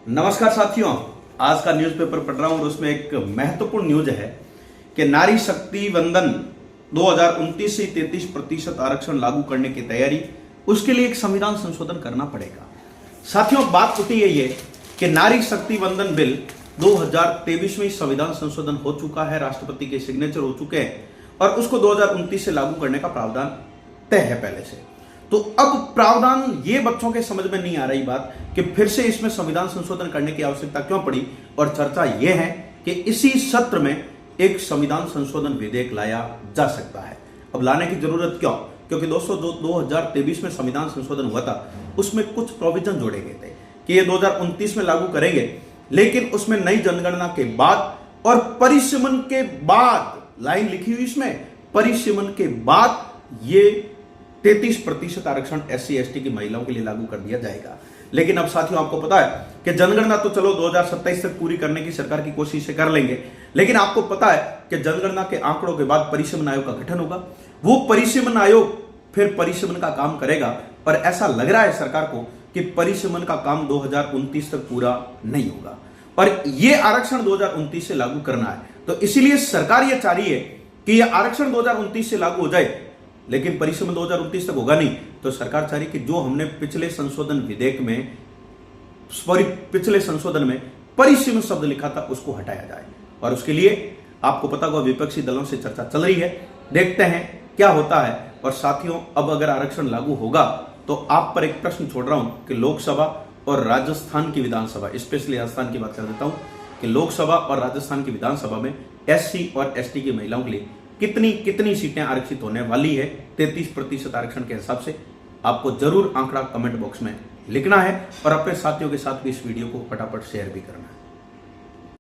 नमस्कार साथियों, आज का न्यूज़पेपर पढ़ रहा हूं और उसमें एक महत्वपूर्ण न्यूज है कि नारी शक्ति वंदन 2029 से 33% आरक्षण लागू करने की तैयारी, उसके लिए एक संविधान संशोधन करना पड़ेगा। साथियों, बात होती है ये कि नारी शक्ति वंदन बिल 2023 में संविधान संशोधन हो चुका है, राष्ट्रपति के सिग्नेचर हो चुके हैं और उसको 2029 से लागू करने का प्रावधान तय है पहले से। तो अब प्रावधान ये बच्चों के समझ में नहीं आ रही बात कि फिर से इसमें संविधान संशोधन करने की आवश्यकता क्यों पड़ी, और चर्चा यह है कि इसी सत्र में एक संविधान संशोधन विधेयक लाया जा सकता है। अब लाने की जरूरत क्यों? क्योंकि दोस्तों, जो 2023 में संविधान संशोधन हुआ था उसमें कुछ प्रोविजन जोड़े गए थे कि ये 2029 में लागू करेंगे, लेकिन उसमें नई जनगणना के बाद और परिसीमन के बाद, लाइन लिखी हुई इसमें, परिसीमन के बाद ये 33% आरक्षण SC ST की महिलाओं के लिए लागू कर दिया जाएगा। लेकिन अब साथियों, आपको पता है कि जनगणना तो चलो 2027 तक पूरी करने की सरकार की कोशिश से कर लेंगे, लेकिन आपको पता है कि जनगणना के आंकड़ों के बाद परिसीमन आयोग का गठन होगा। वो परिसीमन आयोग फिर परिसीमन का काम करेगा और ऐसा लग रहा है सरकार को कि परिसीमन का काम 2029 तक पूरा नहीं होगा और ये आरक्षण 2029 से लागू करना है। तो इसीलिए सरकार ये चाह रही है कि यह आरक्षण 2029 से लागू हो जाए, लेकिन परिसीमन 2029 तक होगा नहीं। तो सरकार चाह रही कि जो हमने पिछले संशोधन विधेयक में, पिछले संशोधन में परिसीमन शब्द लिखा था उसको हटाया जाए, और उसके लिए आपको पता होगा विपक्षी दलों से चर्चा चल रही है। देखते हैं क्या होता है। और साथियों, अब अगर आरक्षण लागू होगा तो आप पर एक प्रश्न छोड़ रहा हूं कि लोकसभा और राजस्थान की विधानसभा, स्पेशली राजस्थान की बात कर देता हूं कि लोकसभा और राजस्थान की विधानसभा में SC और ST की महिलाओं के लिए कितनी सीटें आरक्षित होने वाली है 33% आरक्षण के हिसाब से। आपको जरूर आंकड़ा कमेंट बॉक्स में लिखना है और अपने साथियों के साथ भी इस वीडियो को फटाफट शेयर भी करना है।